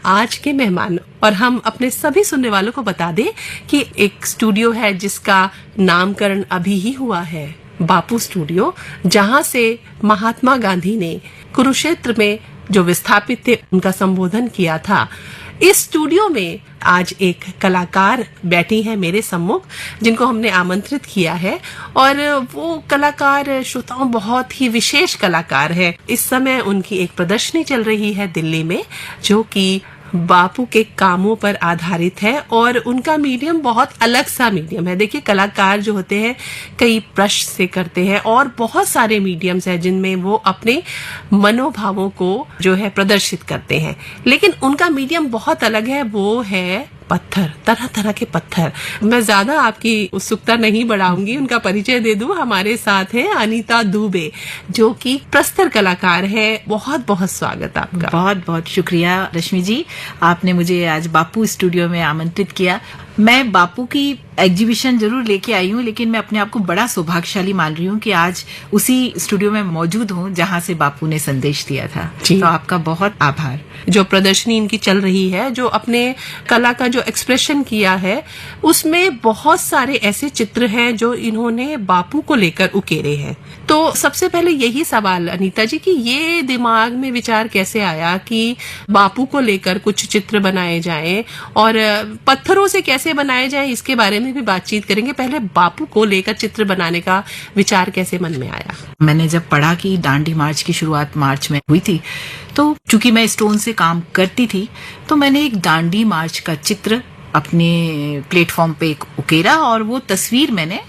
आज के मेहमान। और हम अपने सभी सुनने वालों को बता दें कि एक स्टूडियो है जिसका नामकरण अभी ही हुआ है, बापू स्टूडियो, जहां से महात्मा गांधी ने कुरुक्षेत्र में जो विस्थापित थे उनका संबोधन किया था। इस स्टूडियो में आज एक कलाकार बैठी है मेरे सम्मुख, जिनको हमने आमंत्रित किया है, और वो कलाकार श्रोताओं बहुत ही विशेष कलाकार है। इस समय उनकी एक प्रदर्शनी चल रही है दिल्ली में, जो कि बापू के कामों पर आधारित है, और उनका मीडियम बहुत अलग सा मीडियम है। देखिए, कलाकार जो होते हैं कई प्रश्न से करते हैं, और बहुत सारे मीडियम्स हैं जिनमें वो अपने मनोभावों को जो है प्रदर्शित करते हैं, लेकिन उनका मीडियम बहुत अलग है। वो है पत्थर, तरह तरह के पत्थर। मैं ज्यादा आपकी उत्सुकता नहीं बढ़ाऊंगी, उनका परिचय दे दूं। हमारे साथ है अनीता दुबे, जो कि प्रस्तर कलाकार है। बहुत बहुत स्वागत आपका। बहुत बहुत शुक्रिया रश्मि जी, आपने मुझे आज बापू स्टूडियो में आमंत्रित किया। मैं बापू की एग्जीबिशन जरूर लेके आई हूँ, लेकिन मैं अपने आप को बड़ा सौभाग्यशाली मान रही हूँ कि आज उसी स्टूडियो में मौजूद हूँ जहाँ से बापू ने संदेश दिया था। तो आपका बहुत आभार। जो प्रदर्शनी इनकी चल रही है, जो अपने कला का जो एक्सप्रेशन किया है, उसमें बहुत सारे ऐसे चित्र हैं जो इन्होंने बापू को लेकर उकेरे हैं। तो सबसे पहले यही सवाल अनीता जी कि ये दिमाग में विचार कैसे आया कि बापू को लेकर कुछ चित्र बनाए जाएं, और पत्थरों से कैसे बनाए जाएं, इसके बारे में भी बातचीत करेंगे। पहले बापू को लेकर चित्र बनाने का विचार कैसे मन में आया? मैंने जब पढ़ा कि दांडी मार्च की शुरुआत मार्च में हुई थी, तो चूंकि मैं स्टोन से काम करती थी, तो मैंने एक दांडी मार्च का चित्र अपने प्लेटफॉर्म पे एक उकेरा, और वो तस्वीर मैंने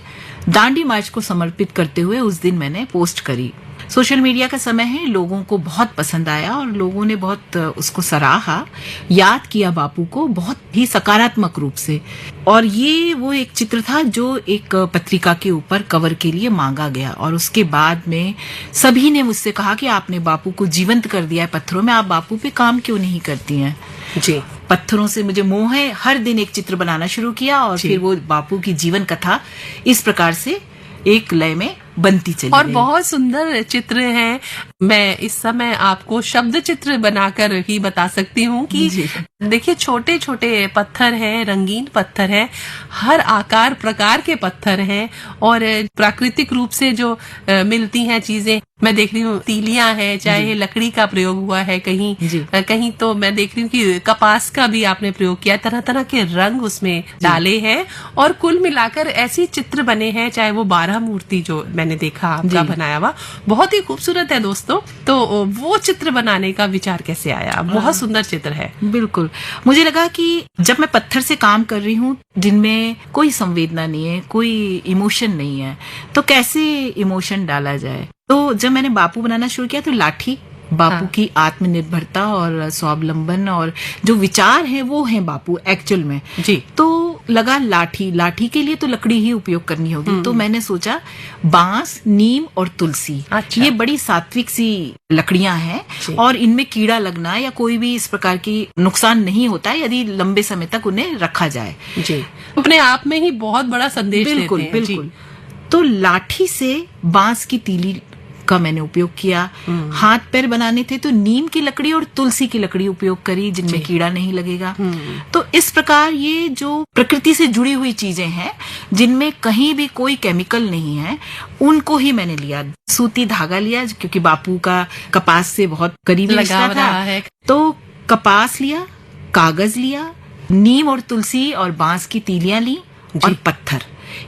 दांडी मार्च को समर्पित करते हुए उस दिन मैंने पोस्ट करी। सोशल मीडिया का समय है, लोगों को बहुत पसंद आया और लोगों ने बहुत उसको सराहा, याद किया बापू को बहुत ही सकारात्मक रूप से। और ये वो एक चित्र था जो एक पत्रिका के ऊपर कवर के लिए मांगा गया, और उसके बाद में सभी ने मुझसे कहा कि आपने बापू को जीवंत कर दिया है पत्थरों में, आप बापू पे काम क्यों नहीं करती हैं? जी, पत्थरों से मुझे मोह है। हर दिन एक चित्र बनाना शुरू किया, और फिर वो बापू की जीवन कथा इस प्रकार से एक लय में बनती चली और गई। बहुत सुंदर चित्र हैं। मैं इस समय आपको शब्द चित्र बनाकर ही बता सकती हूँ कि देखिए, छोटे छोटे पत्थर हैं, रंगीन पत्थर हैं, हर आकार प्रकार के पत्थर हैं, और प्राकृतिक रूप से जो मिलती हैं चीजें मैं देख रही हूँ, तीलियां हैं, चाहे लकड़ी का प्रयोग हुआ है कहीं कहीं, तो मैं देख रही हूँ कि कपास का भी आपने प्रयोग किया, तरह तरह के रंग उसमें डाले हैं, और कुल मिलाकर ऐसी चित्र बने हैं। चाहे वो 12 मूर्ति जो मैंने देखा आपका बनाया हुआ, बहुत ही खूबसूरत है दोस्तों। तो वो चित्र बनाने का विचार कैसे आया? बहुत सुंदर चित्र है। बिल्कुल, मुझे लगा कि जब मैं पत्थर से काम कर रही हूँ जिनमें कोई संवेदना नहीं है, कोई इमोशन नहीं है, तो कैसे इमोशन डाला जाए? तो जब मैंने बापू बनाना शुरू किया, तो लाठी, बापू की आत्मनिर्भरता और स्वावलंबन और जो विचार हैं वो हैं बापू एक्चुअल में। जी। तो लगा लाठी के लिए तो लकड़ी ही उपयोग करनी होगी, तो मैंने सोचा बांस, नीम और तुलसी। अच्छा। ये बड़ी सात्विक सी लकड़ियां हैं, और इनमें कीड़ा लगना या कोई भी इस प्रकार की नुकसान नहीं होता है यदि लंबे समय तक उन्हें रखा जाए। जी, अपने आप में ही बहुत बड़ा संदेश बिल्कुल देते हैं। बिल्कुल। तो लाठी से बांस की तीली का मैंने उपयोग किया। हाथ पैर बनाने थे तो नीम की लकड़ी और तुलसी की लकड़ी उपयोग करी, जिनमें कीड़ा नहीं लगेगा। तो इस प्रकार ये जो प्रकृति से जुड़ी हुई चीजें हैं, जिनमें कहीं भी कोई केमिकल नहीं है, उनको ही मैंने लिया। सूती धागा लिया, क्योंकि बापू का कपास से बहुत करीबी रिश्ता था। तो कपास लिया, कागज लिया, नीम और तुलसी और बांस की तीलियां ली, और पत्थर।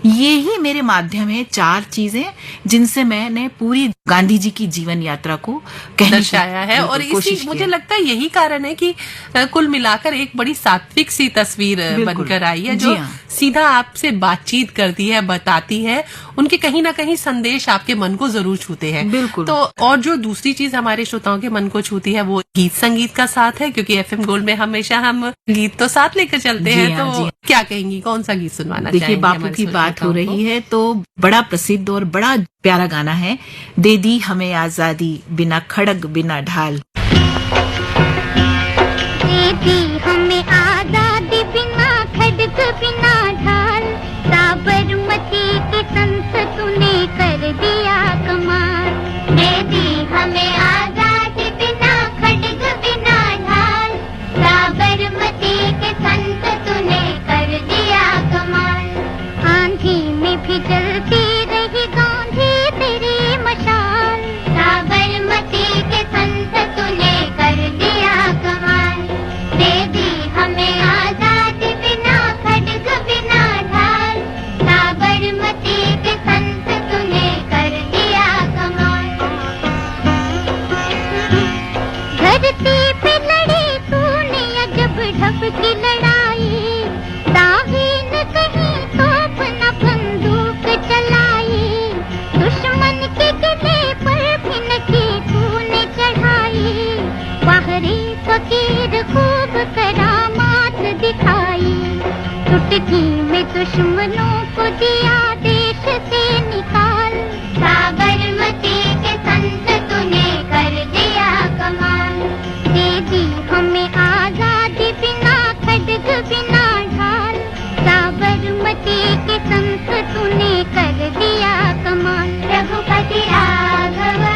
ये ही मेरे माध्यम है, 4 चीजें जिनसे मैंने पूरी गांधी जी की जीवन यात्रा को दर्शाया है। और इसी मुझे लगता है यही कारण है कि कुल मिलाकर एक बड़ी सात्विक सी तस्वीर बनकर आई है, जो सीधा आपसे बातचीत करती है, बताती है। उनके कहीं ना कहीं संदेश आपके मन को जरूर छूते हैं। बिल्कुल। तो और जो दूसरी चीज हमारे श्रोताओं के मन को छूती है, वो गीत संगीत का साथ है, क्योंकि FM गोल्ड में हमेशा हम गीत तो साथ लेकर चलते हैं। तो क्या कहेंगी, कौन सा गीत सुनवाना चाहेंगे? देखिए, बापू की बात हो रही है तो बड़ा प्रसिद्ध और बड़ा प्यारा गाना है, दे दी हमें आजादी बिना खड़ग बिना ढाल। दे दी हमें आजादी बिना खड़ग बिना ढाल, साबरमती की संसद ने कर दिया कमाल। दे दी हमें आजादी बिना खड़ग बिना ढाल, चुटकी में दुश्मनों को दिया देश से निकाल, साबरमती के संत तूने कर दिया कमाल। दे दी हमें आजादी बिना खड्ग बिना ढाल, साबरमती के संत तूने कर दिया कमाल। रघुपति राघव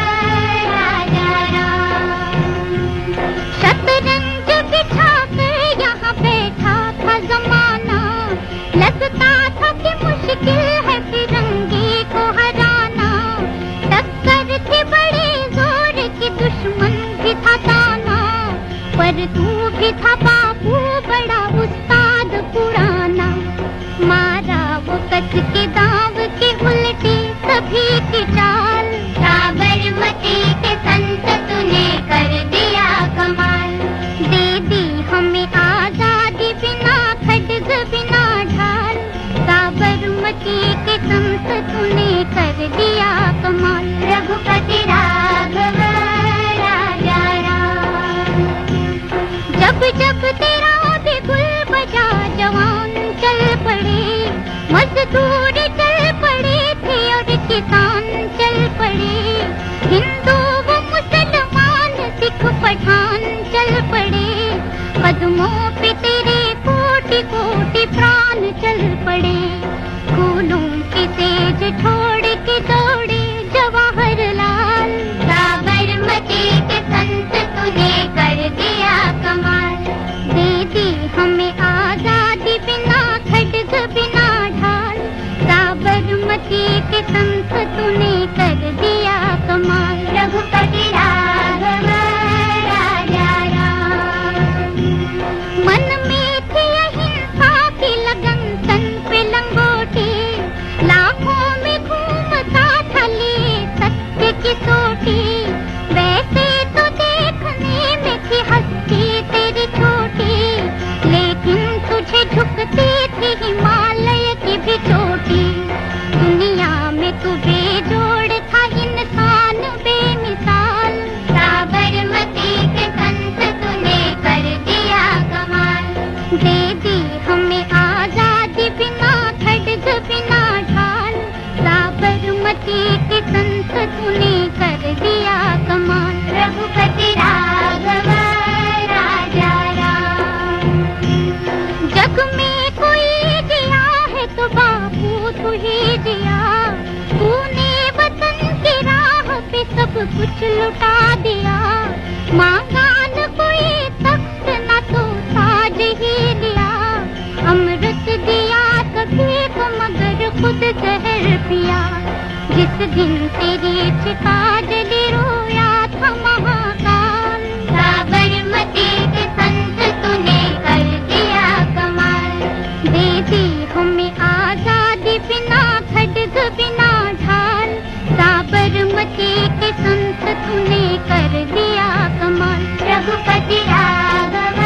राजा राम, शतरंज बिछा कर यहाँ बैठा था जमाना, लगता था कि मुश्किल है फिरंगी को हराना। टक्कर थी बड़े जोर की, दुश्मन भी था दाना, पर तू भी था बापू बड़ा उस्ताद पुराना। मारा वो कस के दाव के उल्टी सभी की चाल, साबरमती के संत तूने कर दिया कमाल। दे दी हमें आजादी बिना खड्ग बिना ढाल, साबरमती के संत तूने कर दिया कमाल। रघुपति राघव राजा राम, जब जब तेरा बिगुल बजा जवान चल पड़े, मजदूर चल पड़े थे और किसान चल पड़े, हिंदू व मुसलमान सिख पठान चल पड़े, कदमों पे तेरे कोटि कोटि प्राण चल पड़े। फूलों की तेज छोड़ के दौड़े जवाहरलाल, साबरमती के संत तूने कर दिया कमाल। दे दी हमें आजादी बिना खड्ग बिना ढाल, साबरमती के संत तूने कर दिया कमाल। रघुपति राघव राजा राम, मन में थी अहिंसा की लगन तन पे लंगोटी, लाखों में घूमता था लिए सत्य की सोटी। वैसे तो देखने में थी हस्ती तेरी छोटी, लेकिन तुझे झुकती थी हिमालय की भी चोटी। दुनिया में तू बेजोड़ था इंसान बेमिसाल, साबरमती के संत तूने कर दिया कमाल। दे दी हमें आजादी बिना खड्ग बिना ढाल, साबरमती के संत तूने कर दिया कमाल। रघुपति राघव राजा राम, जग में कोई जिया है तो बापू तू ही जिया, तूने वतन की राह पे सब कुछ लुटा दिया। मांगा न कोई तख्त न तो ताज ही लिया, अमृत दिया सभी को मगर खुद जहर पिया। जिस दिन तेरी चिता जली रोया था महाकाल, साबरमती के संत तूने कर दिया कमाल। दे दी हमें आजादी बिना खड्ग बिना ढाल, साबरमती के संत तूने कर दिया कमाल। रघुपति राघव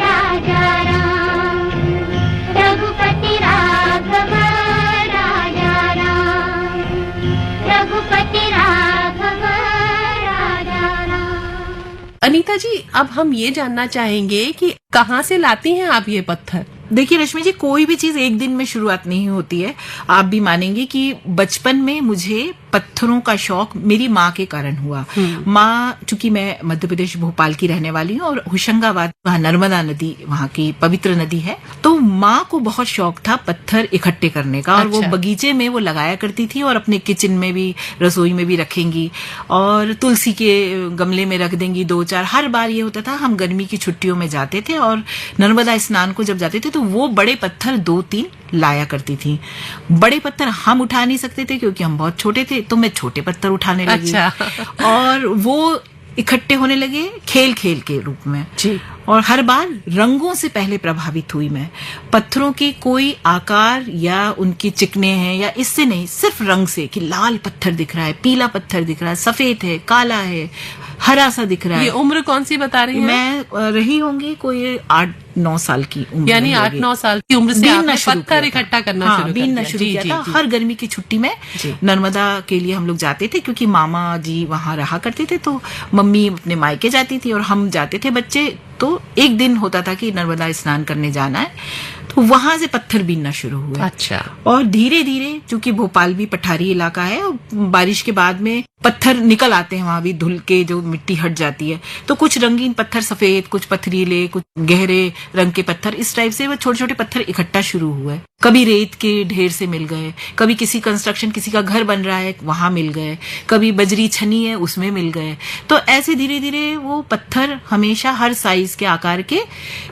राजा राम, रघुपति राघव राजा राम, रघुपति राघव राजा राम। अनीता जी, अब हम ये जानना चाहेंगे कि कहाँ से लाती हैं आप ये पत्थर? देखिए रश्मि जी, कोई भी चीज एक दिन में शुरुआत नहीं होती है। आप भी मानेंगे कि बचपन में मुझे पत्थरों का शौक मेरी माँ के कारण हुआ। माँ, चूंकि मैं मध्य प्रदेश भोपाल की रहने वाली हूँ और होशंगाबाद वहाँ नर्मदा नदी वहाँ की पवित्र नदी है, तो माँ को बहुत शौक था पत्थर इकट्ठे करने का। और वो बगीचे में वो लगाया करती थी और अपने किचन में भी, रसोई में भी रखेंगी और तुलसी के गमले में रख देंगी 2-4। हर बार ये होता था, हम गर्मी की छुट्टियों में जाते थे और नर्मदा स्नान को जब जाते थे तो वो बड़े पत्थर 2-3 लाया करती थी। बड़े पत्थर हम उठा नहीं सकते थे क्योंकि हम बहुत छोटे थे, तो मैं छोटे पत्थर उठाने लगी। और वो इकट्ठे होने लगे खेल खेल के रूप में जी। और हर बार रंगों से पहले प्रभावित हुई मैं। पत्थरों की कोई आकार या उनकी चिकने हैं या इससे नहीं, सिर्फ रंग से कि लाल पत्थर दिख रहा है, पीला पत्थर दिख रहा है, सफेद है, काला है, हरा सा दिख रहा है। ये उम्र कौन सी बता रही हैं? मैं रही होंगी कोई 8-9 साल की उम्र, यानी 8-9 साल की उम्र से आपने पत्थर इकट्ठा करना शुरू किया था। हर गर्मी की छुट्टी में नर्मदा के लिए हम लोग जाते थे क्योंकि मामा जी वहां रहा करते थे, तो मम्मी अपने मायके जाती थी और हम जाते थे बच्चे। तो एक दिन होता था कि नर्मदा स्नान करने जाना है, तो वहां से पत्थर बीनना शुरू हुए। अच्छा। और धीरे धीरे, चूंकि भोपाल भी पठारी इलाका है और बारिश के बाद में पत्थर निकल आते हैं, वहां भी धुल के जो मिट्टी हट जाती है, तो कुछ रंगीन पत्थर, सफेद, कुछ पथरीले, कुछ गहरे रंग के पत्थर, इस टाइप से वो छोटे छोटे पत्थर इकट्ठा शुरू हुए। कभी रेत के ढेर से मिल गए, कभी किसी कंस्ट्रक्शन, किसी का घर बन रहा है वहां मिल गए, कभी बजरी छनी है उसमें मिल गए। तो ऐसे धीरे धीरे वो पत्थर हमेशा हर साइज के, आकार के,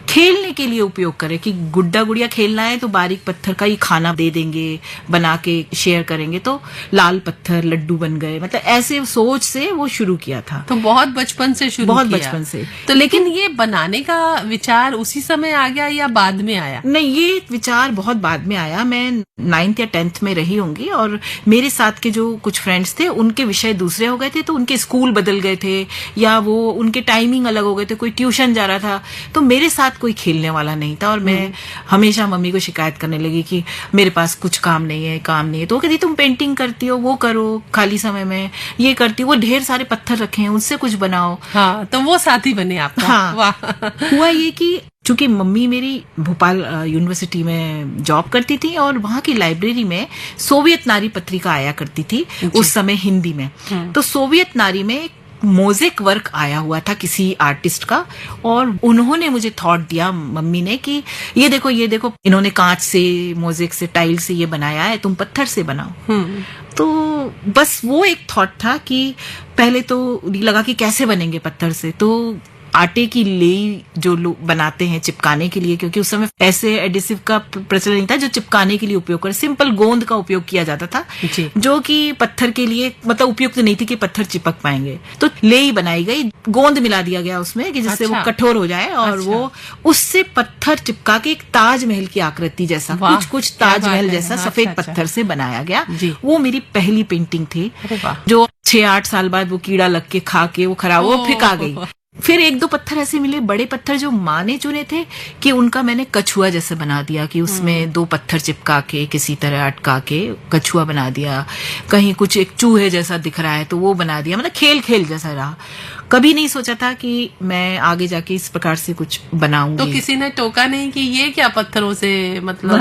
खेलने के लिए उपयोग करे कि गुड्डा गुड़िया खेलना है तो बारीक पत्थर का ही खाना दे देंगे, बना के शेयर करेंगे, तो लाल पत्थर लड्डू बन गए। मतलब ऐसे सोच से वो शुरू किया था। तो बहुत बचपन से शुरू बहुत किया। बचपन से। तो लेकिन ये बनाने का विचार उसी समय आ गया या बाद में आया? नहीं, ये विचार बहुत बाद में आया। मैं 9th या 10th में रही होंगी और मेरे साथ के जो कुछ फ्रेंड्स थे उनके विषय दूसरे हो गए थे, तो उनके स्कूल बदल गए थे या वो उनके टाइमिंग अलग हो गए थे, कोई ट्यूशन जा रहा था, तो मेरे साथ कोई खेलने वाला नहीं था। और मैं हमेशा मम्मी को शिकायत करने लगी कि मेरे पास कुछ काम नहीं है। तो वो कहती तुम पेंटिंग करती हो, वो करो खाली समय में, ये करती हो, वो ढेर सारे पत्थर रखे हैं उनसे कुछ बनाओ। हाँ, तो वो साथी बने आपका। हाँ। वाह। हुआ ये कि चूंकि मम्मी मेरी भोपाल यूनिवर्सिटी में जॉब करती थी और वहां की लाइब्रेरी में सोवियत नारी पत्रिका आया करती थी उस समय हिंदी में। तो सोवियत नारी में एक मोज़ेक वर्क आया हुआ था किसी आर्टिस्ट का, और उन्होंने मुझे थॉट दिया, मम्मी ने, कि ये देखो इन्होंने कांच से, मोज़ेक से, टाइल से ये बनाया है, तुम पत्थर से बनाओ। तो बस वो एक थॉट था कि पहले तो लगा कि कैसे बनेंगे पत्थर से, तो आटे की लेई जो लोग बनाते हैं चिपकाने के लिए, क्योंकि उस समय ऐसे एडिसिव का प्रचलन नहीं था जो चिपकाने के लिए उपयोग करे, सिंपल गोंद का उपयोग किया जाता था जी। जो कि पत्थर के लिए मतलब उपयुक्त नहीं थी कि पत्थर चिपक पाएंगे। तो लेई बनाई गई, गोंद मिला दिया गया उसमें कि जिससे वो कठोर हो जाए, और वो उससे पत्थर चिपका के एक ताजमहल की आकृति जैसा, कुछ ताजमहल जैसा सफेद पत्थर से बनाया गया। वो मेरी पहली पेंटिंग थी, जो 6-8 साल बाद वो कीड़ा लग के खा के वो खराब, वो फिका गई। फिर 1-2 पत्थर ऐसे मिले, बड़े पत्थर जो माँ ने चुने थे, कि उनका मैंने कछुआ जैसे बना दिया, कि उसमें 2 पत्थर चिपका के किसी तरह अटका के कछुआ बना दिया। कहीं कुछ एक चूहे जैसा दिख रहा है तो वो बना दिया। मतलब खेल जैसा रहा। कभी नहीं सोचा था कि मैं आगे जाके इस प्रकार से कुछ बनाऊंगी। तो किसी ने टोका नहीं कि ये क्या पत्थरों से मतलब?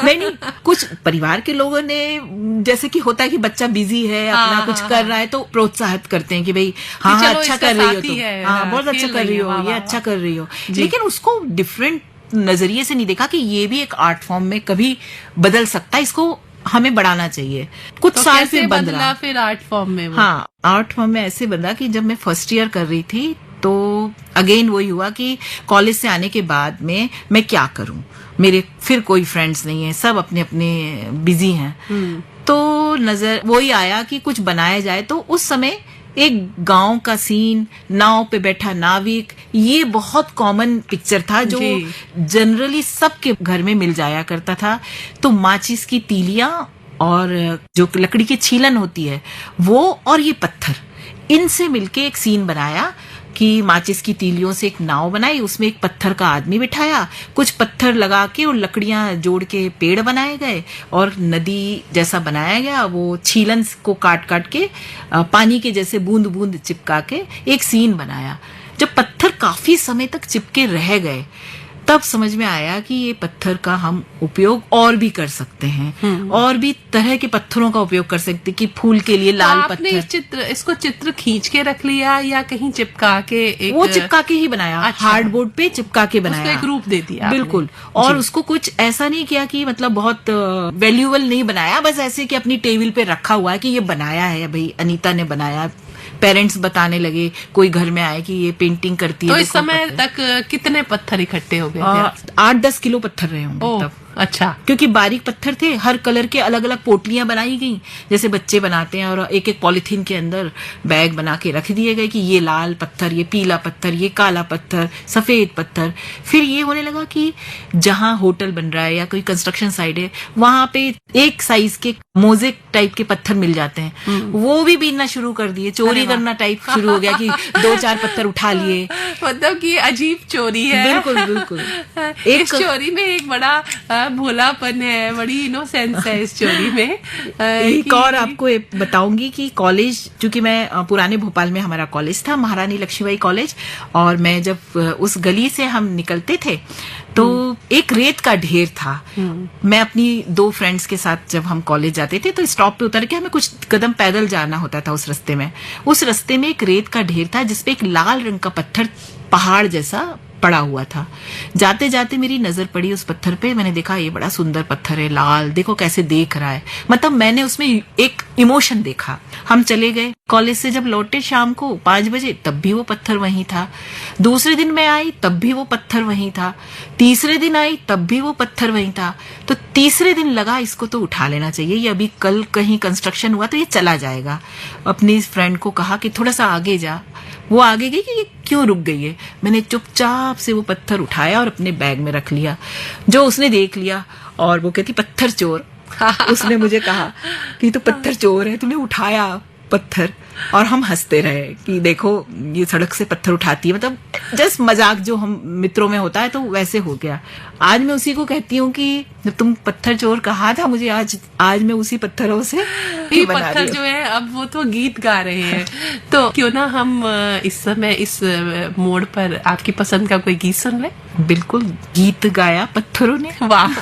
नहीं, कुछ परिवार के लोगों ने, जैसे कि होता है कि बच्चा बिजी है, अपना कुछ कर रहा है, तो प्रोत्साहित करते हैं कि भाई हाँ अच्छा कर रही हो तुम, हाँ बहुत अच्छा कर रही हो, ये अच्छा कर रही हो। लेकिन उसको डिफरेंट नजरिए से नहीं देखा कि ये भी एक आर्ट फॉर्म में कभी बदल सकता है, इसको हमें बढ़ाना चाहिए। कुछ साल फिर बंद रहा। फिर आर्ट फॉर्म में वो? हाँ, आर्ट फॉर्म में ऐसे बंधा कि जब मैं फर्स्ट ईयर कर रही थी तो अगेन वही हुआ कि कॉलेज से आने के बाद में मैं क्या करूं, मेरे फिर कोई फ्रेंड्स नहीं है, सब अपने अपने बिजी हैं। तो नजर वही आया कि कुछ बनाया जाए। तो उस समय एक गांव का सीन, नाव पे बैठा नाविक, ये बहुत कॉमन पिक्चर था जो जनरली सबके घर में मिल जाया करता था। तो माचिस की तीलियां और जो लकड़ी की छीलन होती है वो, और ये पत्थर, इनसे मिलके एक सीन बनाया कि माचिस की तीलियों से एक नाव बनाई, उसमें एक पत्थर का आदमी बिठाया, कुछ पत्थर लगा के और लकड़ियां जोड़ के पेड़ बनाए गए, और नदी जैसा बनाया गया, वो छीलन को काट काट के पानी के जैसे बूंद बूंद चिपका के एक सीन बनाया। जब पत्थर काफी समय तक चिपके रह गए तब समझ में आया कि ये पत्थर का हम उपयोग और भी कर सकते हैं, और भी तरह के पत्थरों का उपयोग कर सकते हैं, कि फूल के लिए लाल तो आपने पत्थर। इसको चित्र खींच के रख लिया या कहीं चिपका के? वो चिपका के ही बनाया। अच्छा। हार्डबोर्ड पे चिपका के बनाया, उसको एक रूप दे दिया आपने। बिल्कुल। और उसको कुछ ऐसा नहीं किया कि मतलब बहुत वैल्यूएबल नहीं बनाया, बस ऐसे कि अपनी टेबल पे रखा हुआ है कि ये बनाया है भाई, अनीता ने बनाया। पेरेंट्स बताने लगे, कोई घर में आए कि ये पेंटिंग करती है। तो इस समय तक कितने पत्थर इकट्ठे हो गए थे? 8-10 किलो पत्थर रहे होंगे तब। अच्छा। क्योंकि बारीक पत्थर थे, हर कलर के अलग अलग पोटलियां बनाई गई जैसे बच्चे बनाते हैं, और एक एक पॉलिथीन के अंदर बैग बना के रख दिए गए कि ये लाल पत्थर, ये पीला पत्थर, ये काला पत्थर, सफेद पत्थर। फिर ये होने लगा कि जहां होटल बन रहा है या कोई कंस्ट्रक्शन साइट है, वहां पे एक साइज के मोज़ेक टाइप के पत्थर मिल जाते हैं, वो भी बीनना शुरू कर दिए। चोरी करना टाइप शुरू हो गया कि 2-4 पत्थर उठा लिए। मतलब कि अजीब चोरी है। बिल्कुल बिल्कुल। इस चोरी में एक बड़ा बड़ा भोलापन है, बड़ी इनोसेंस है इस स्टोरी में। एक और आपको बताऊंगी कि कॉलेज, चूंकि मैं पुराने भोपाल में हमारा कॉलेज था, महारानी लक्ष्मीबाई कॉलेज, और मैं जब उस गली से हम निकलते थे तो एक रेत का ढेर था। मैं अपनी 2 फ्रेंड्स के साथ जब हम कॉलेज जाते थे तो स्टॉप पे उतर के हमें कुछ कदम पैदल जाना होता था उस रास्ते में। उस रास्ते में एक रेत का ढेर था जिसपे एक लाल रंग का पत्थर पहाड़ जैसा पड़ा हुआ था। जाते जाते मेरी नजर पड़ी उस पत्थर पे, मैंने देखा ये बड़ा सुंदर पत्थर है, लाल, देखो कैसे देख रहा है, मतलब मैंने उसमें एक इमोशन देखा। हम चले गए, कॉलेज से जब लौटे शाम को 5 बजे, तब भी वो पत्थर वहीं था। दूसरे दिन मैं आई तब भी वो पत्थर वहीं था। तीसरे दिन आई तब भी वो पत्थर वहीं था। तो तीसरे दिन लगा इसको तो उठा लेना चाहिए, ये अभी कल कहीं कंस्ट्रक्शन हुआ तो ये चला जाएगा। अपनी फ्रेंड को कहा कि थोड़ा सा आगे जा। वो आगे गई कि ये क्यों रुक गई है। मैंने चुपचाप से वो पत्थर उठाया और अपने बैग में रख लिया। जो उसने देख लिया और वो कहती पत्थर चोर। उसने मुझे कहा कि तू पत्थर चोर है, तूने उठाया पत्थर। और हम हंसते रहे कि देखो ये सड़क से पत्थर उठाती है, मतलब जस्ट मजाक जो हम मित्रों में होता है, तो वैसे हो गया। आज मैं उसी को कहती हूँ कि जब तुम पत्थर चोर कहा था मुझे, आज मैं उसी पत्थरों से ये पत्थर जो है अब वो तो गीत गा रहे हैं। तो क्यों ना हम इस समय इस मोड़ पर आपकी पसंद का कोई गीत सुन ले। बिल्कुल, गीत गाया पत्थरों ने। वाह।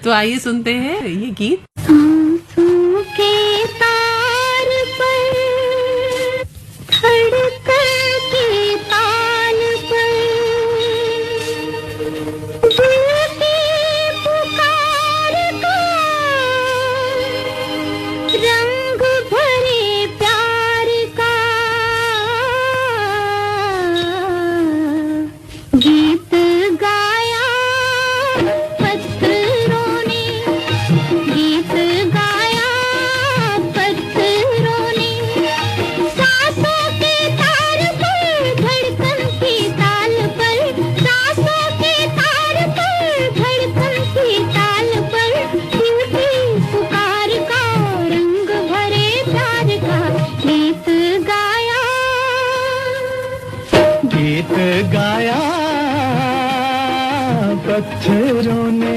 तो आइए सुनते हैं ये गीत। के तार पर धड़कन के ताल पर दिल की पुकार का रंग भरे प्यार का गीत गाया पत्थरों ने, गीत गाया पत्थरों ने। सांसों के तार पर धड़कन की ताल पर, सांसों के तार पर धड़कन की ताल पर दिल की पुकार का रंग भरे प्यार का गीत गाया, गीत गाया पत्थरों ने।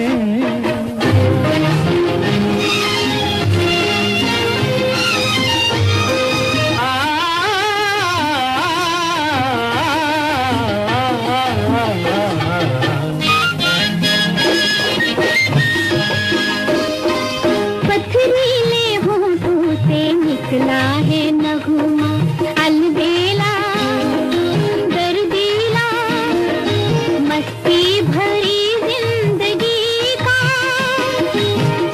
पथरीले होठों से निकला है नगमा, अलबेला दर्दीला, मस्ती भरी जिंदगी का।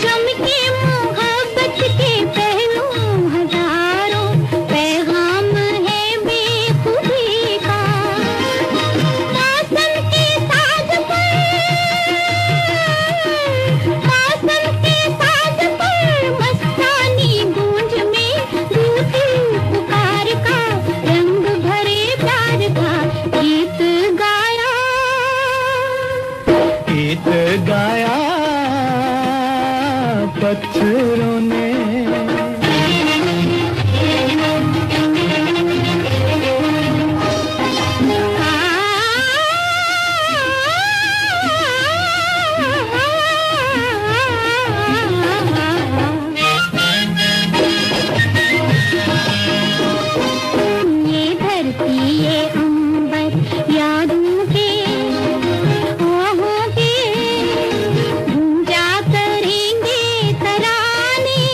चमके मोहब्बत के पहलू हजारों, पैगाम है बेखुदी का। मौसम के साज पर, मौसम के साज पर मस्तानी गूंज में दिल की पुकार का रंग भरे प्यार का गीत गाया, गीत गाया पत्थरों ने। ये धरती ये अंबर यादों के ओहों के गूंजा करेंगे तराने।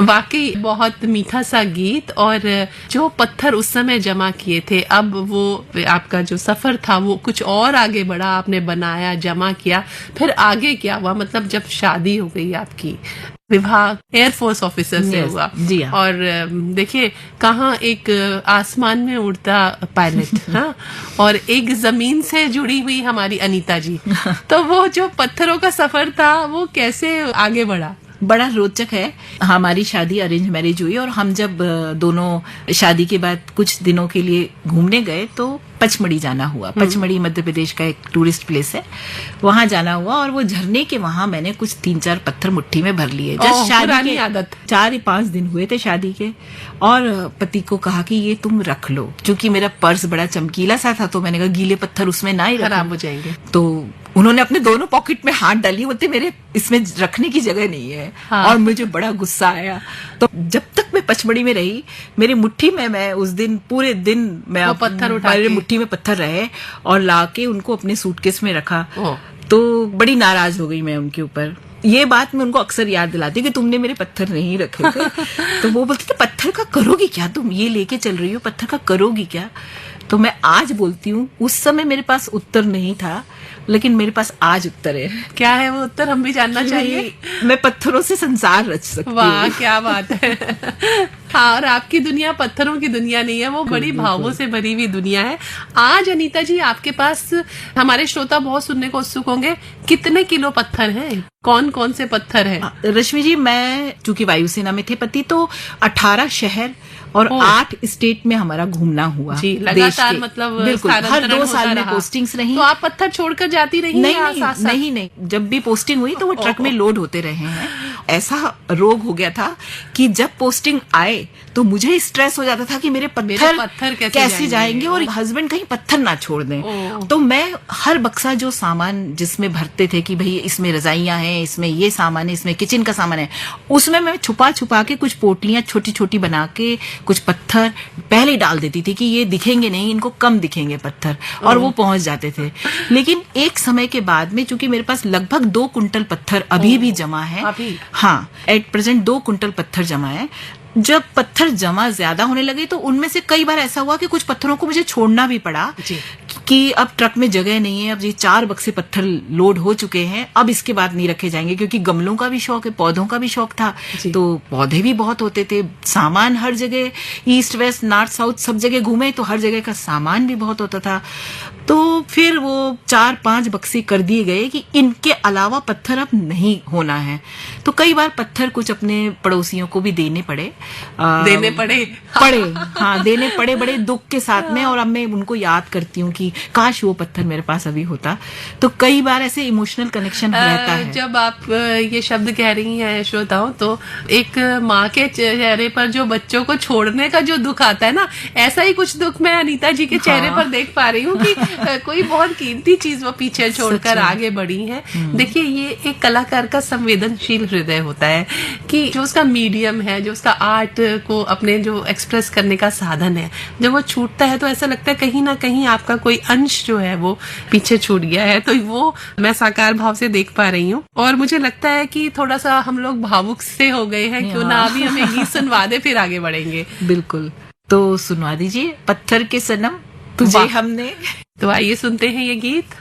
वाकई बहुत मीठा सा गीत। और जो पत्थर उस समय जमा किए थे, अब वो आपका जो सफर था वो कुछ और आगे बढ़ा, आपने बनाया, जमा किया, फिर आगे क्या हुआ? मतलब जब शादी हो गई आपकी, विवाह एयरफोर्स ऑफिसर से Yes, हुआ, जी हाँ। और देखिए कहाँ एक आसमान में उड़ता पायलट, हाँ, और एक जमीन से जुड़ी हुई हमारी अनीता जी। तो वो जो पत्थरों का सफर था वो कैसे आगे बढ़ा? बड़ा रोचक है। हमारी शादी अरेंज मैरिज हुई और हम जब दोनों शादी के बाद कुछ दिनों के लिए घूमने गए तो पचमढ़ी जाना हुआ। पचमढ़ी मध्य प्रदेश का एक टूरिस्ट प्लेस है, वहां जाना हुआ और वो झरने के वहां मैंने कुछ 3-4 पत्थर मुट्ठी में भर लिए। ओह, शादी पुरानी के आदत। 4-5 दिन हुए थे शादी के, और पति को कहा कि ये तुम रख लो। क्योंकि मेरा पर्स बड़ा चमकीला सा था तो मैंने कहा गीले पत्थर उसमें ना ही खराब रखो। हो जाएंगे। तो उन्होंने अपने दोनों पॉकेट में हाथ डाली, बोलते मेरे इसमें रखने की जगह नहीं है। हाँ। और मुझे बड़ा गुस्सा आया। तो जब तक मैं पचमढ़ी में रही, मेरी मुट्ठी में, मैं उस दिन पूरे दिन मैं वो पत्थर उठा मेरे के- मुट्ठी में पत्थर रहे और लाके उनको अपने सूटकेस में रखा। ओह। तो बड़ी नाराज हो गई मैं उनके ऊपर। ये बात मैं उनको अक्सर याद दिलाती हूँ कि तुमने मेरे पत्थर नहीं रखे थे। तो वो बोलते थे पत्थर का करोगी क्या तुम, ये लेके चल रही हो, पत्थर का करोगी क्या? तो मैं आज बोलती हूँ, उस समय मेरे पास उत्तर नहीं था, लेकिन मेरे पास आज उत्तर है। क्या है वो उत्तर, हम भी जानना चाहिए। मैं पत्थरों से संसार रच सकती वाह, हूँ। क्या बात है। हाँ, और आपकी दुनिया पत्थरों की दुनिया नहीं है, वो बड़ी भावों से भरी हुई दुनिया है। आज अनीता जी आपके पास, हमारे श्रोता बहुत सुनने को उत्सुक होंगे, कितने किलो पत्थर हैं? कौन कौन से पत्थर हैं? रश्मि जी, मैं चूंकि वायुसेना में थे पति, तो 18 शहर और ओह। 8 स्टेट में हमारा घूमना हुआ। जी, देश लगातार के। मतलब बिल्कुल, हर स्थानांतरण 2 होता साल में रहा। पोस्टिंग्स रही। तो आप पत्थर छोड़कर जाती रही नहीं या नहीं, साथ साथ? नहीं, जब भी पोस्टिंग हुई तो वो ट्रक में लोड होते रहे हैं। ऐसा रोग हो गया था कि जब पोस्टिंग आए तो मुझे स्ट्रेस हो जाता था कि मेरे पत्थर कैसे जाएंगे जाएंगे? और हस्बैंड कहीं पत्थर ना छोड़ ओह। दें। तो मैं हर बक्सा जो सामान जिसमें भरते थे कि भाई इसमें रजाइयां हैं, इसमें ये सामान है, इसमें किचन का सामान है, उसमें मैं छुपा छुपा के कुछ पोटलियां छोटी छोटी बना के कुछ पत्थर पहले ही डाल देती थी कि ये दिखेंगे नहीं, इनको कम दिखेंगे पत्थर, और वो पहुंच जाते थे। लेकिन एक समय के बाद में, चूंकि मेरे पास लगभग 2 कुंटल पत्थर अभी भी जमा है। अभी? हाँ, एट प्रेजेंट 2 कुंटल पत्थर जमा है। जब पत्थर जमा ज्यादा होने लगे तो उनमें से कई बार ऐसा हुआ कि कुछ पत्थरों को मुझे छोड़ना भी पड़ा जी। कि अब ट्रक में जगह नहीं है, अब ये 4 बक्से पत्थर लोड हो चुके हैं, अब इसके बाद नहीं रखे जाएंगे। क्योंकि गमलों का भी शौक है, पौधों का भी शौक था, जी। तो पौधे भी बहुत होते थे, सामान हर जगह, ईस्ट वेस्ट नॉर्थ साउथ सब जगह घूमे तो हर जगह का सामान भी बहुत होता था। तो फिर वो 4-5 बक्से कर दिए गए कि इनके अलावा पत्थर अब नहीं होना है। तो कई बार पत्थर कुछ अपने पड़ोसियों को भी देने पड़े। देने पड़े? हाँ, देने पड़े बड़े दुख के साथ में। और अब मैं उनको याद करती हूँ कि काश वो पत्थर मेरे पास अभी होता। तो कई बार ऐसे इमोशनल कनेक्शन रहता है। जब आप ये शब्द कह रही हैं श्रोताओं, तो एक माँ के चेहरे पर जो बच्चों को छोड़ने का जो दुख आता है ना, ऐसा ही कुछ दुख मैं अनीता जी के चेहरे पर देख पा रही हूँ कि कोई बहुत कीमती चीज वो पीछे छोड़कर आगे बढ़ी है। देखिए, ये एक कलाकार का संवेदनशील हृदय होता है कि जो उसका मीडियम है, जो उसका आर्ट को अपने जो एक्सप्रेस करने का साधन है, जब वो छूटता है तो ऐसा लगता है कहीं ना कहीं आपका कोई अंश जो है वो पीछे छूट गया है। तो वो मैं साकार भाव से देख पा रही हूँ, और मुझे लगता है कि थोड़ा सा हम लोग भावुक से हो गए हैं। क्यों ना अभी हमें गीत सुनवा दे, फिर आगे बढ़ेंगे। बिल्कुल, तो सुनवा दीजिए, पत्थर के सनम तुझे वाह। हमने। तो आइए सुनते हैं ये गीत।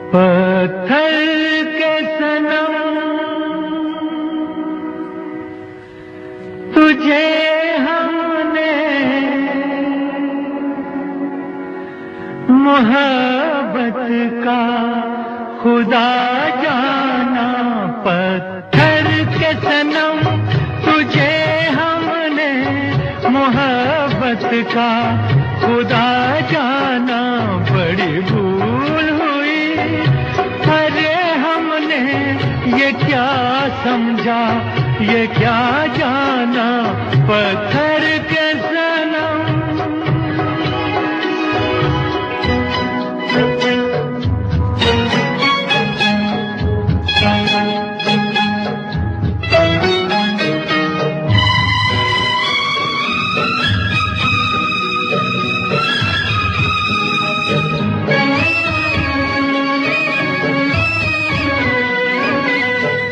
पत्थर के सनम तुझे हमने मोहब्बत का खुदा जाना। पत्थर के सनम तुझे हमने मोहब्बत का खुदा जाना। बड़ी भूल समझा, ये क्या जाना पत्थर के सनम।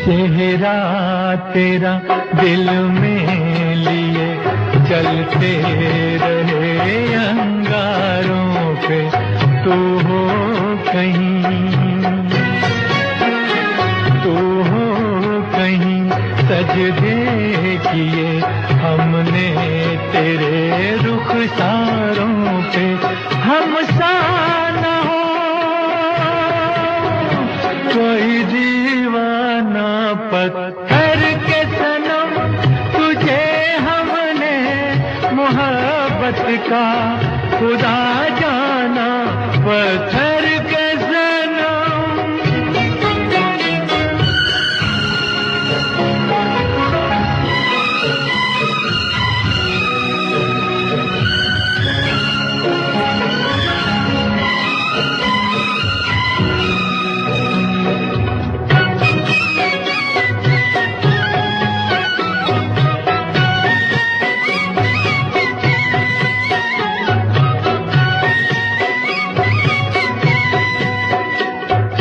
चेहरा तेरा दिल में लिए चलते रहे अंगारों पे, तू हो कहीं सजदे किए हमने तेरे रुखसारों पे। हम सा न हो कोई दीवाना पत्थर के सनम, तुझे हमने मोहब्बत का खुदा जाना पत्थर के सनम।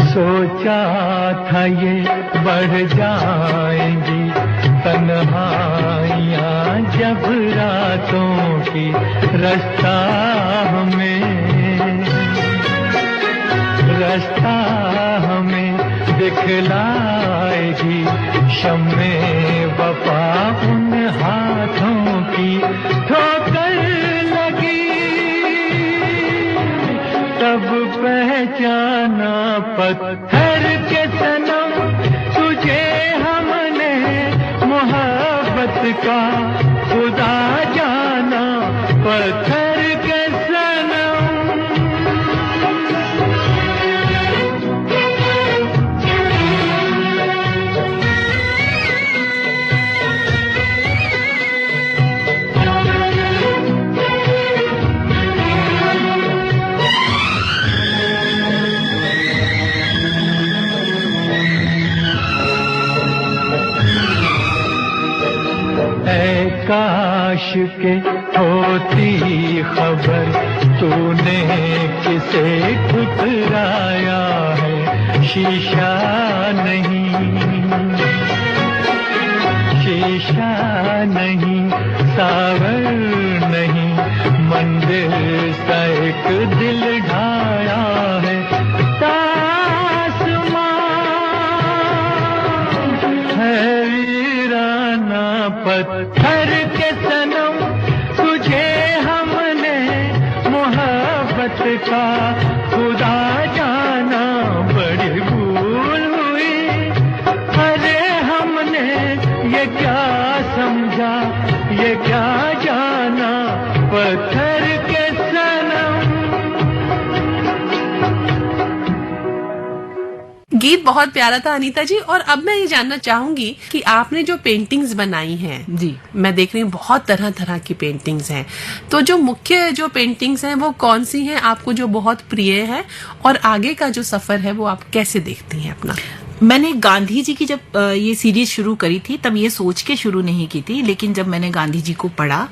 सोचा था ये बढ़ जाएंगी तन्हाइयाँ जब रातों की, रास्ता हमें दिखलाएगी शम्मे वफा उन हाथों की। ठोकर लगी तब पहचाना पत्थर के सनम, तुझे हमने मोहब्बत का खुदा जाना पत्थर के सनम। काश के होती खबर तूने किसे ठुकराया है। शीशा नहीं सावर नहीं, मंदिर सा एक दिल ढाया है। तासमां है वीराना पत्थर के सनम, तुझे हमने मोहब्बत का खुदा जाना बड़ी भूल हुई। अरे हमने ये क्या समझा, ये क्या जाना पत्थर के सनम। गीत बहुत प्यारा था अनीता जी। और अब मैं ये जानना चाहूंगी कि आपने जो पेंटिंग्स बनाई हैं, जी, मैं देख रही हूँ बहुत तरह तरह की पेंटिंग्स हैं, तो जो मुख्य जो पेंटिंग्स हैं वो कौन सी हैं आपको जो बहुत प्रिय है, और आगे का जो सफर है वो आप कैसे देखती हैं अपना? मैंने गांधी जी की जब ये सीरीज शुरू करी थी तब ये सोच के शुरू नहीं की थी, लेकिन जब मैंने गांधी जी को पढ़ा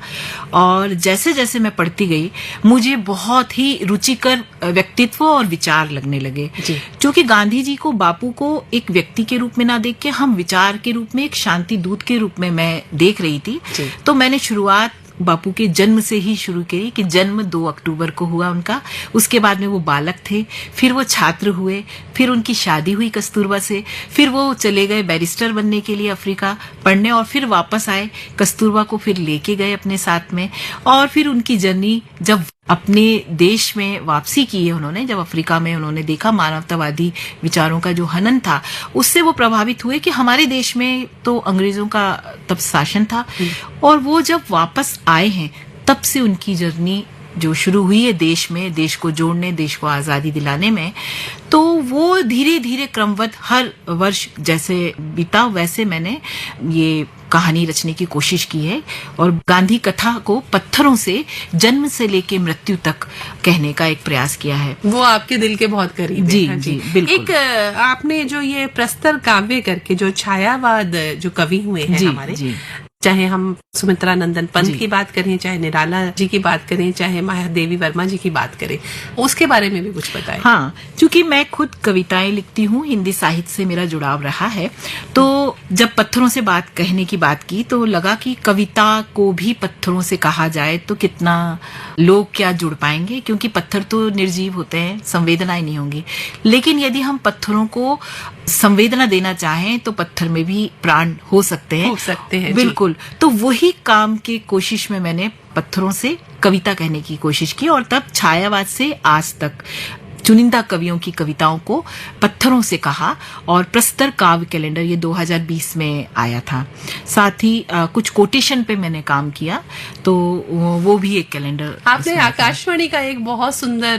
और जैसे जैसे मैं पढ़ती गई मुझे बहुत ही रुचिकर व्यक्तित्व और विचार लगने लगे। क्योंकि गांधी जी को, बापू को एक व्यक्ति के रूप में ना देख के हम विचार के रूप में, एक शांति दूत के रूप में मैं देख रही थी। तो मैंने शुरुआत बापू के जन्म से ही शुरू करी कि जन्म 2 अक्टूबर को हुआ उनका। उसके बाद में वो बालक थे, फिर वो छात्र हुए, फिर उनकी शादी हुई कस्तूरबा से, फिर वो चले गए बैरिस्टर बनने के लिए अफ्रीका पढ़ने, और फिर वापस आए, कस्तूरबा को फिर लेके गए अपने साथ में। और फिर उनकी जर्नी जब अपने देश में वापसी की है उन्होंने, जब अफ्रीका में उन्होंने देखा मानवतावादी विचारों का जो हनन था, उससे वो प्रभावित हुए कि हमारे देश में तो अंग्रेजों का तब शासन था, और वो जब वापस आए हैं तब से उनकी जर्नी जो शुरू हुई है देश में, देश को जोड़ने, देश को आजादी दिलाने में, तो वो धीरे धीरे क्रमवत हर वर्ष जैसे बीता वैसे मैंने ये कहानी रचने की कोशिश की है और गांधी कथा को पत्थरों से जन्म से लेके मृत्यु तक कहने का एक प्रयास किया है। वो आपके दिल के बहुत करीब है। जी, हाँ जी, बिल्कुल। एक आपने जो ये प्रस्तर काव्य करके जो छायावाद जो कवि हुए हैं जी, हमारे, जी। चाहे हम सुमित्रा नंदन पंत जी। की बात करें, चाहे निराला जी की बात करें, चाहे महादेवी वर्मा जी की बात करें, उसके बारे में भी कुछ बताएं। हाँ, क्योंकि मैं खुद कविताएं लिखती हूँ, हिंदी साहित्य से मेरा जुड़ाव रहा है, तो जब पत्थरों से बात कहने की बात की तो लगा कि कविता को भी पत्थरों से कहा जाए तो कितना लोग क्या जुड़ पाएंगे, क्योंकि पत्थर तो निर्जीव होते हैं, संवेदनाएं नहीं होंगी। लेकिन यदि हम पत्थरों को संवेदना देना चाहें तो पत्थर में भी प्राण हो सकते हैं। हो सकते हैं, जी। बिल्कुल। तो वही काम की कोशिश में मैंने पत्थरों से कविता कहने की कोशिश की और तब छायावाद से आज तक चुनिंदा कवियों की कविताओं को पत्थरों से कहा और प्रस्तर काव्य कैलेंडर ये 2020 में आया था। साथ ही कुछ कोटेशन पे मैंने काम किया, तो वो भी एक कैलेंडर आपने उसमें आता है। आकाशवाणी का एक बहुत सुंदर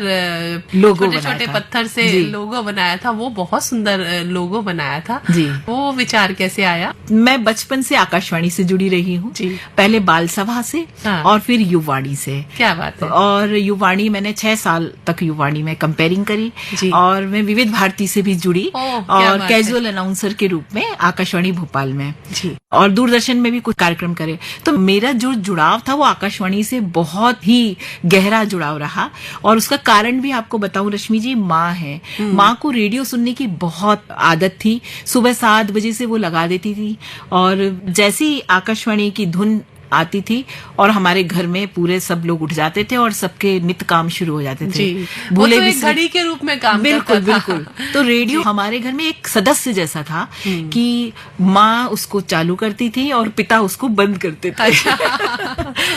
लोगो छोटे बनाया छोटे था। पत्थर से जी। लोगो बनाया था, वो बहुत सुंदर लोगो बनाया था। जी। वो विचार कैसे आया? मैं बचपन से आकाशवाणी से जुड़ी रही हूँ, जी। पहले बाल सभा से हाँ। और फिर युवाणी से। क्या बात है। और युवाणी मैंने 6 साल तक युवाणी में कंपेयरिंग करी जी। और मैं विविध भारती से भी जुड़ी ओह, क्या और बात कैजुअल अनाउंसर के रूप में आकाशवाणी भोपाल में जी। और दूरदर्शन में भी कुछ कार्यक्रम करे। तो मेरा जो जुड़ाव था वो आकाशवाणी से बहुत ही गहरा जुड़ाव रहा और उसका कारण भी आपको बताऊं रश्मि जी, माँ है। माँ को रेडियो सुनने की बहुत आदत थी, सुबह 7 बजे से वो लगा देती थी और जैसी आकाशवाणी की धुन आती थी और हमारे घर में पूरे सब लोग उठ जाते थे और सबके नित्य काम शुरू हो जाते थे। जी। वो तो एक घड़ी के रूप में काम बिल्कुल करता था। बिल्कुल। तो रेडियो हमारे घर में एक सदस्य जैसा था कि माँ उसको चालू करती थी और पिता उसको बंद करते थे। अच्छा।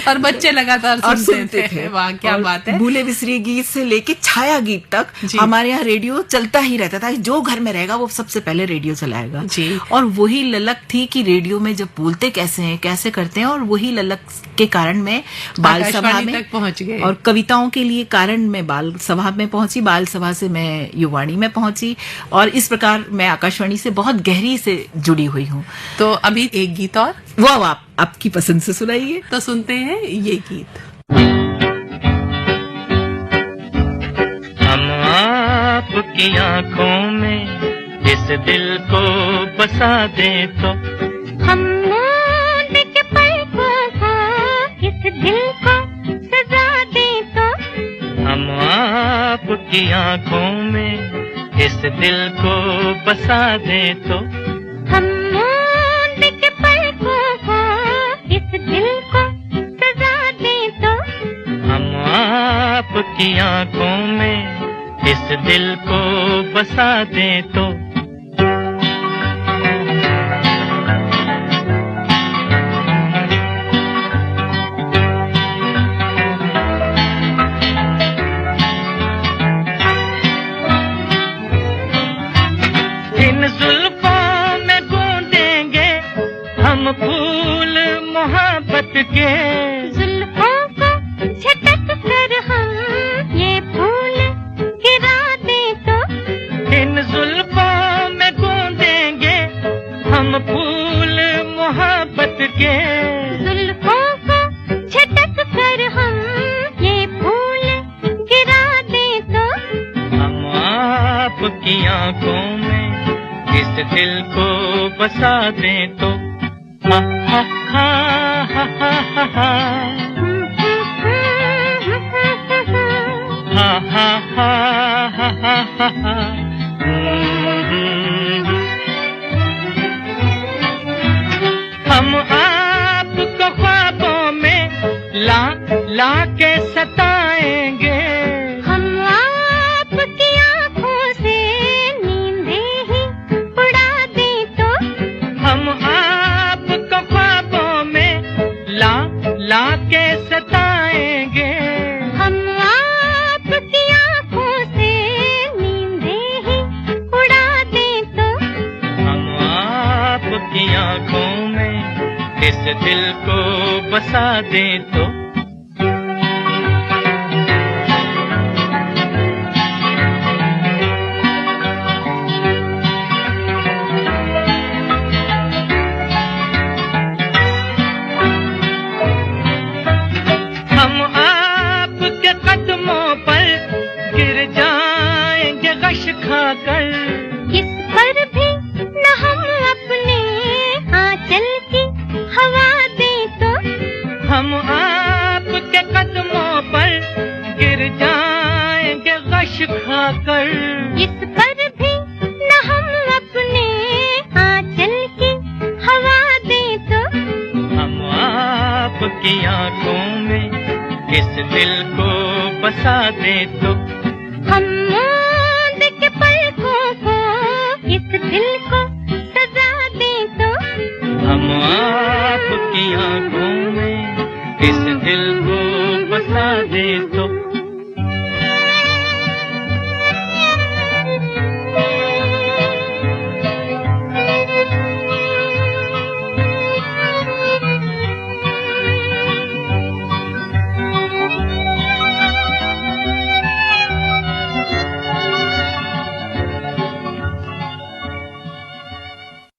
और बच्चे लगातार और सुनते थे। वाह, क्या और बात है। भूले बिसरे गीत से लेके छाया गीत तक जी। हमारे यहाँ रेडियो चलता ही रहता था। जो घर में रहेगा वो सबसे पहले रेडियो चलाएगा। जी। और वही ललक थी कि रेडियो में जब बोलते कैसे हैं, कैसे करते हैं, और वही ललक के कारण मैं बाल सभा आकाशवाणी में तक पहुंच गए। और कविताओं के लिए कारण मैं बाल सभा में पहुंची, बाल सभा से मैं युवाणी में पहुंची और इस प्रकार मैं आकाशवाणी से बहुत गहरी से जुड़ी हुई हूँ। तो अभी एक गीत और वो आप आपकी पसंद से सुनाइए। तो सुनते हैं ये गीत। हम आपकी आंखों में इस दिल को बसा दे तो हम मूंद के पलकों को इस दिल को सजा दे तो हम आपकी आंखों में इस दिल को बसा दे तो हम मूंद के पलकों को इस दिल को सजा दे तो हम आपकी आंखों में इस दिल को बसा दे तो इन जुल्फों में गूंदेंगे हम फूल मोहब्बत के जुल्फों को झटक कर हम ये फूल गिरा दे तो इन जुल्फों में गूंदेंगे हम फूल मोहब्बत के जुल्फों को झटक कर हम ये फूल गिरा दे तो हम आपकी आंखों में इस दिल को बसा दें तो हा हा हा हा हा हा हा हा हा हा हा हा हम आपको ख्वाबों में ला ला के सताएंगे हम आपकी आँखों से नींदें ही उड़ा दे तो हम आपको ख्वाबों में ला ला के सताएंगे हम आपकी आँखों से नींदें ही उड़ा दे तो हम आपकी आंखों में इस दिल को बसा दें तो दे तो। हम मूंद के पलकों को इस दिल को सजा दे तो। हम आपकी आंखों में इस दिल को बसा दे तो।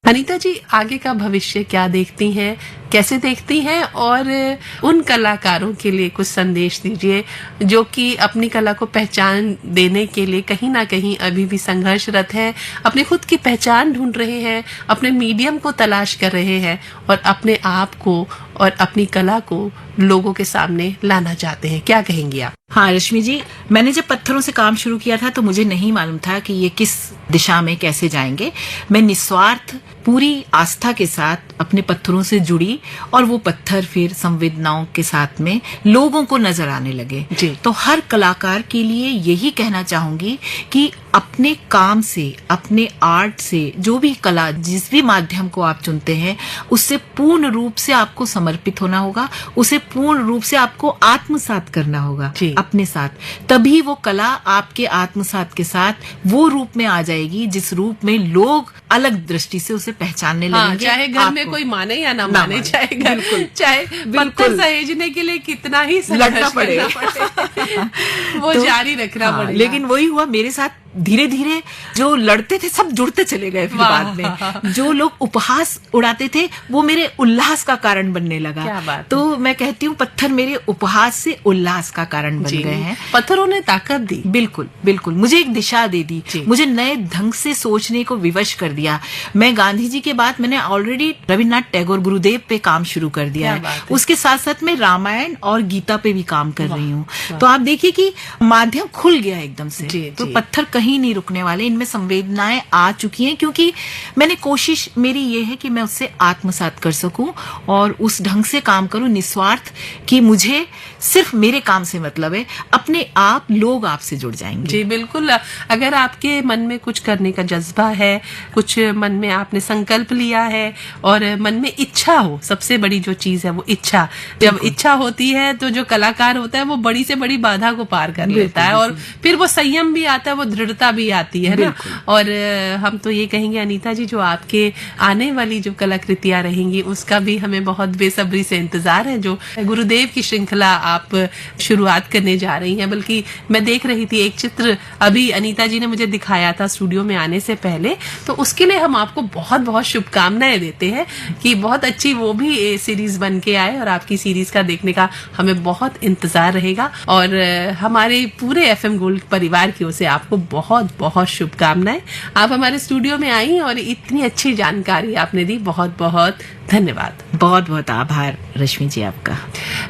अनीता जी, आगे का भविष्य क्या देखती हैं, कैसे देखती हैं, और उन कलाकारों के लिए कुछ संदेश दीजिए जो कि अपनी कला को पहचान देने के लिए कहीं ना कहीं अभी भी संघर्षरत हैं, अपने खुद की पहचान ढूंढ रहे हैं, अपने मीडियम को तलाश कर रहे हैं और अपने आप को और अपनी कला को लोगों के सामने लाना चाहते हैं। क्या कहेंगी आप? हाँ रश्मि जी, मैंने जब पत्थरों से काम शुरू किया था तो मुझे नहीं मालूम था कि ये किस दिशा में कैसे जाएंगे। मैं निस्वार्थ पूरी आस्था के साथ अपने पत्थरों से जुड़ी और वो पत्थर फिर संवेदनाओं के साथ में लोगों को नजर आने लगे जी। तो हर कलाकार के लिए यही कहना चाहूंगी कि अपने काम से, अपने आर्ट से, जो भी कला, जिस भी माध्यम को आप चुनते हैं, उससे पूर्ण रूप से आपको समर्पित होना होगा, उसे पूर्ण रूप से आपको आत्मसात करना होगा जी। अपने साथ। तभी वो कला आपके आत्मसात के साथ वो रूप में आ जाएगी जिस रूप में लोग अलग दृष्टि से उसे पहचानने लगेंगे। चाहे घर में आपको। कोई माने या ना माने, चाहे बिल्कुल। चाहे पत्थर सहेजने के लिए कितना ही लड़ना संघर्ष पड़े। करना पड़े, वो तो- जारी रखना हाँ, पड़ेगा। लेकिन वही हुआ मेरे साथ। धीरे धीरे जो लड़ते थे सब जुड़ते चले गए। फिर वाह। बाद में जो लोग उपहास उड़ाते थे वो मेरे उल्लास का कारण बनने लगा। क्या बात है। तो मैं कहती हूँ पत्थर मेरे उपहास से उल्लास का कारण बन जी, गए हैं। पत्थरों ने ताकत दी। बिल्कुल बिल्कुल, मुझे एक दिशा दे दी, जी। मुझे नए ढंग से सोचने को विवश कर दिया। मैं गांधी जी के बाद मैंने ऑलरेडी रविन्द्रनाथ टैगोर, गुरुदेव पे काम शुरू कर दिया क्या बात है। है। उसके साथ साथ मैं रामायण और गीता पे भी काम कर रही हूँ। तो आप देखिए कि माध्यम खुल गया एकदम से। जी, तो जी। पत्थर कहीं नहीं रुकने वाले, इनमें संवेदनाएं आ चुकी हैं क्योंकि मैंने कोशिश मेरी ये है कि मैं उससे आत्मसात कर सकूं और उस ढंग से काम करूं निस्वार्थ कि मुझे सिर्फ मेरे काम से मतलब है, अपने आप लोग आपसे जुड़ जाएंगे। जी बिल्कुल। अगर आपके मन में कुछ करने का जज्बा है, कुछ मन में आपने संकल्प लिया है और मन में इच्छा हो, सबसे बड़ी जो चीज है वो इच्छा। जब इच्छा होती है तो जो कलाकार होता है वो बड़ी से बड़ी बाधा को पार कर लेता है और फिर वो संयम भी आता है, वो दृढ़ता भी आती है ना। और हम तो ये कहेंगे अनीता जी, जो आपके आने वाली जो कलाकृतियां रहेंगी उसका भी हमें बहुत बेसब्री से इंतजार है। जो गुरुदेव की श्रृंखला आप शुरुआत करने जा रही हैं, बल्कि मैं देख रही थी एक चित्र अभी अनीता जी ने मुझे दिखाया था स्टूडियो में आने से पहले, तो उसके लिए हम आपको बहुत बहुत शुभकामनाएं देते हैं कि बहुत अच्छी वो भी सीरीज बन के आए और आपकी सीरीज का देखने का हमें बहुत इंतजार रहेगा। और हमारे पूरे एफएम गोल्ड परिवार की ओर से आपको बहुत बहुत शुभकामनाएं। आप हमारे स्टूडियो में आई और इतनी अच्छी जानकारी आपने दी, बहुत बहुत धन्यवाद। बहुत बहुत आभार रश्मि जी आपका।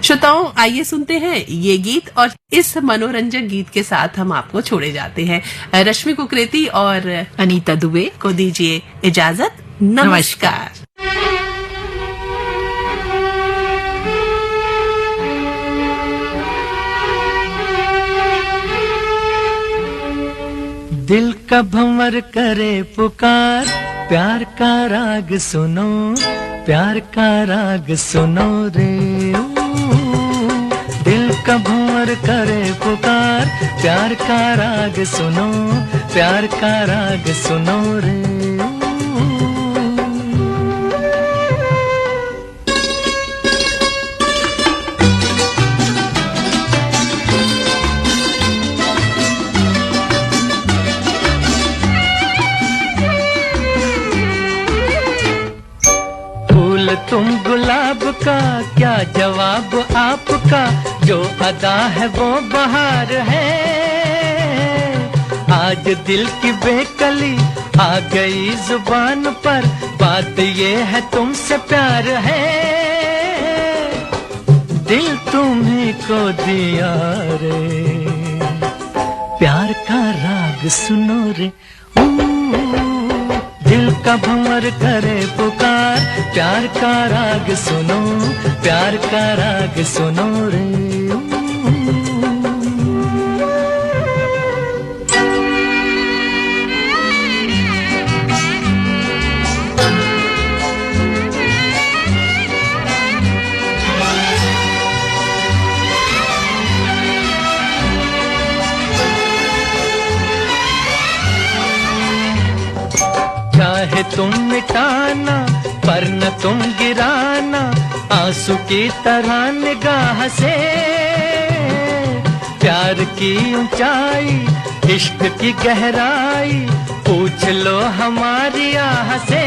श्रोताओं, आइए सुनते हैं ये गीत और इस मनोरंजक गीत के साथ हम आपको छोड़े जाते हैं। रश्मि कुकरेती और अनीता दुबे को दीजिए इजाजत। नमस्कार। दिल का भंवर करे पुकार, प्यार का राग सुनो, प्यार का राग सुनो रे। दिल का भंवर करे पुकार, प्यार का राग सुनो, प्यार का राग सुनो रे। तुम गुलाब का क्या जवाब आपका, जो अदा है वो बहार है। आज दिल की बेकली आ गई जुबान पर, बात ये है तुमसे प्यार है। दिल तुम्हीं को दिया रे, प्यार का राग सुनो रे। दिल का भंवर करे पुकार, प्यार का राग सुनो, प्यार का राग सुनो रे। चाहे तुम मिटाना पर न तुम गिराना, आंसू की तरह निगाह से। प्यार की ऊंचाई, इश्क की गहराई, पूछ लो हमारी आह से।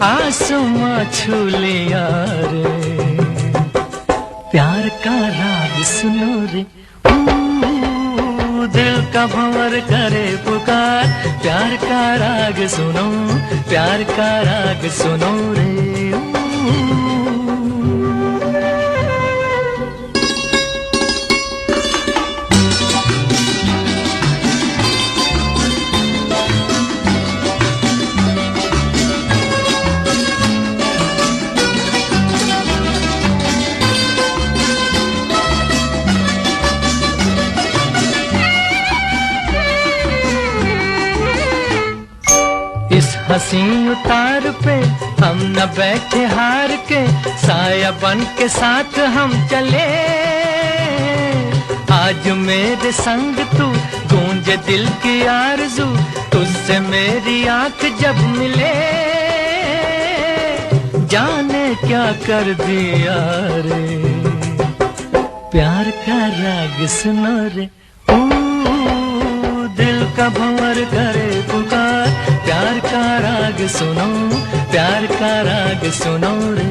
आसमां छू लिया रे, प्यार का राग सुनो रे। दिल का भंवर करे पुकार, प्यार का राग सुनो, प्यार का राग सुनो रे। इस हंसी उतार पे हम न बैठे हार के, साया बन के साथ हम चले। आज मेरे संग तू, गूंजे दिल की आरज़ू, तुझसे मेरी आंख जब मिले। जाने क्या कर दिया रे, प्यार का राग सुनो रे। दिल का भंवर करे पुकार, प्यार का राग सुनो, प्यार का राग सुनो रे।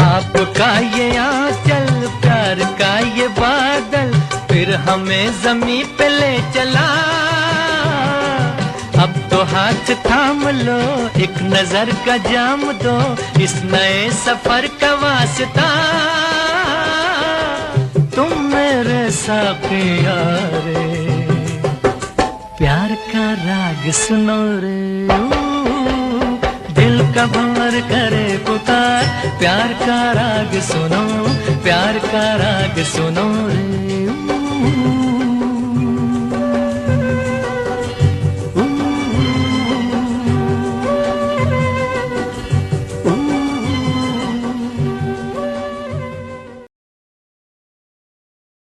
आपका ये आंचल, प्यार का ये बादल, फिर हमें ज़मीं पे ले चला। अब तो हाथ थाम लो, एक नजर का जाम दो, इस नए सफर का वास्ता। तुम मेरे साथिया रे, प्यार का राग सुनो रे। दिल का भंवर करे पुकार, प्यार का राग सुनो, प्यार का राग सुनो रे।